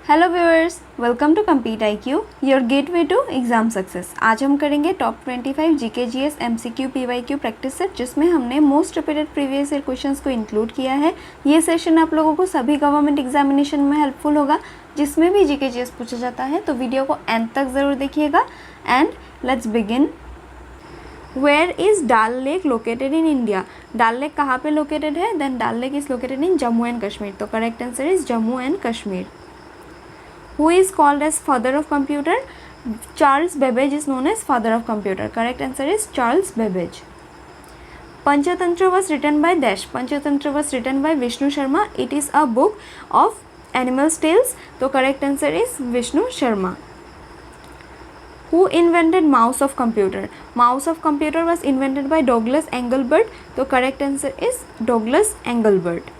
Hello viewers, welcome to compete IQ, your gateway to exam success. आज हम करेंगे top 25 GK GS MCQ PYQ practice set, जिसमें हमने most repeated previous year questions को include किया है। ये सेशन आप लोगों को सभी गवर्नमेंट एग्जामिनेशन में हेल्पफुल होगा। जिसमें भी जीके जीएस पूछा जाता है तो वीडियो को एंड तक ज़रूर देखिएगा। And let's begin. Where is Dal lake located in India? Dal lake कहाँ पे लोकेटेड है? Then Dal lake is located in Jammu and Kashmir. तो correct answer is Jammu and Kashmir. Who is called as father of computer? Charles Babbage is known as father of computer. Correct answer is Charles Babbage. Panchatantra was written by Dash. Panchatantra was written by Vishnu Sharma. It is a book of animals tales. So correct answer is Vishnu Sharma. Who invented mouse of computer? Mouse of computer was invented by Douglas Engelbart. So correct answer is Douglas Engelbart.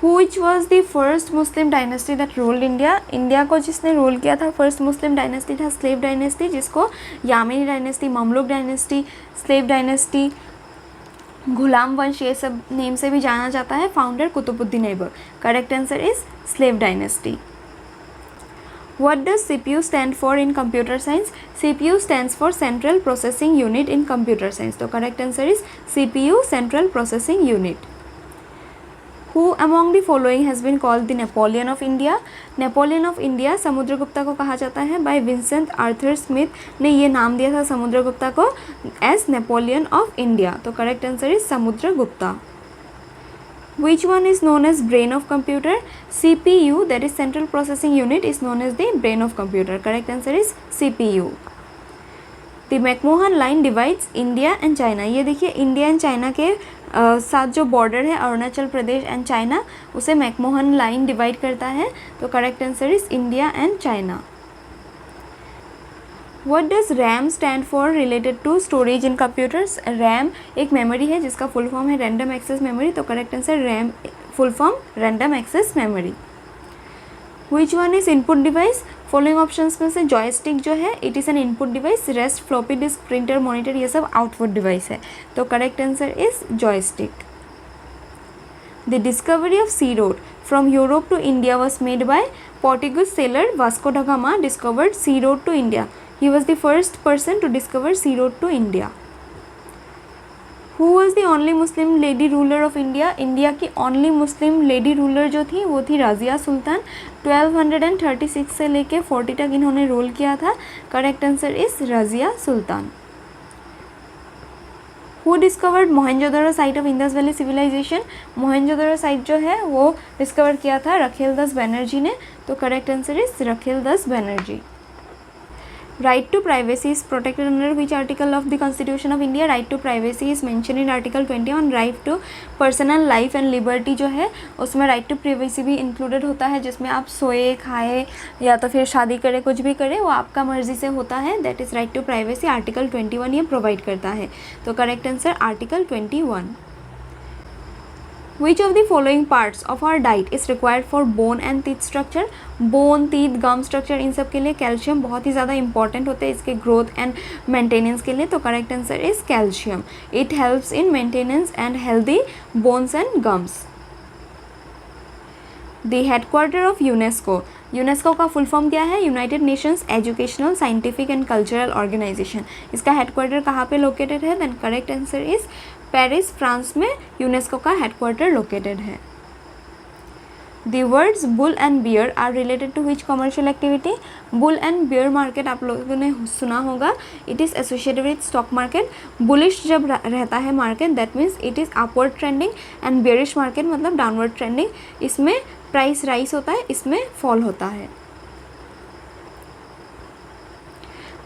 Which was the first Muslim dynasty that ruled India? India को जिसने rule किया था first Muslim dynasty था slave dynasty, जिसको Yamini dynasty, Mamluk dynasty, slave dynasty, गुलाम वंश, ये सब नेम से भी जाना जाता है। Founder Qutbuddin Aibak. Correct answer is slave dynasty. What does CPU stand for in computer science? CPU stands for Central Processing Unit in computer science. तो correct answer is CPU Central Processing Unit. Who among the following has been called the Napoleon of India? Napoleon of India Samudragupta को कहा जाता है। Bye Vincent Arthur Smith ने ये नाम दिया था समुद्रगुप्ता को एज नेपोलियन ऑफ इंडिया। तो correct answer is Samudragupta. Which one is known as brain of computer? CPU, that is Central Processing Unit, is known as the brain of computer. Correct answer is CPU. The McMahon line divides India and China. ये देखिए India and China के साथ जो border है Arunachal Pradesh and China, उसे McMahon line divide करता है। तो correct answer is India and China. What does RAM stand for related to storage in computers? RAM एक मेमोरी है जिसका फुल फॉर्म है रैंडम एक्सेस मेमोरी। तो correct answer RAM full form random access memory. Which one is input device? Following options में से joystick जो है it is an input device, rest, floppy disk, printer, monitor, ये सब output device है। तो correct answer is joystick. The discovery of sea road from Europe to India was made by Portuguese sailor Vasco da Gama discovered sea road to India. He was the first person to discover sea road to India. Who was the only Muslim lady ruler of India? India की only Muslim lady ruler जो थी वो थी राजिया सुल्तान। 1236 से लेके 40 तक इन्होंने rule किया था। Correct answer is Razia Sultan. Who discovered Mohenjodaro site of Indus valley civilization? Mohenjodaro site जो है वो डिस्कवर किया था रखेलदास बनर्जी ने। तो correct answer is Rakhaldas Banerjee. Right to privacy is protected under which article of the Constitution of India? Right to privacy is mentioned in Article 21. Right to personal life and liberty जो है उसमें right to privacy भी included होता है, जिसमें आप सोए खाए या तो फिर शादी करें कुछ भी करें वो आपका मर्जी से होता है। That is right to privacy. Article 21 ये प्रोवाइड करता है। तो correct answer Article 21. Which of the following parts of our diet is required for bone and teeth structure? Bone, teeth, gum structure, इन सब के लिए कैल्शियम बहुत ही ज़्यादा इंपॉर्टेंट होते हैं इसके ग्रोथ एंड मेंटेनेंस के लिए। तो correct answer is calcium. It helps in maintenance and healthy bones and gums. The headquarter of UNESCO. UNESCO का फुल फॉर्म क्या है? United nations educational, scientific and cultural organisation. इसका हेडक्वार्टर कहाँ पे located है? Then correct answer is Paris, France में UNESCO का headquarter located है। The words bull and bear are related to which commercial activity? bull and bear market आप लोगों ने सुना होगा। It is associated with stock market. bullish जब रहता है market that means it is upward trending and bearish market मतलब downward trending। इसमें price rise होता है, इसमें fall होता है।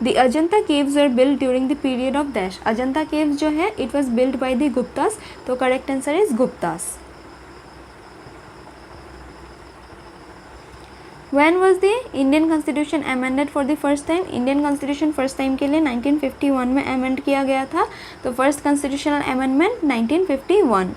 The Ajanta caves were built during the period of Dash. Ajanta caves जो है it was built by the Guptas. तो correct answer is Guptas. When was the Indian Constitution amended for the first time? Indian Constitution first time के लिए 1951 में amend किया गया था। तो first constitutional amendment 1951.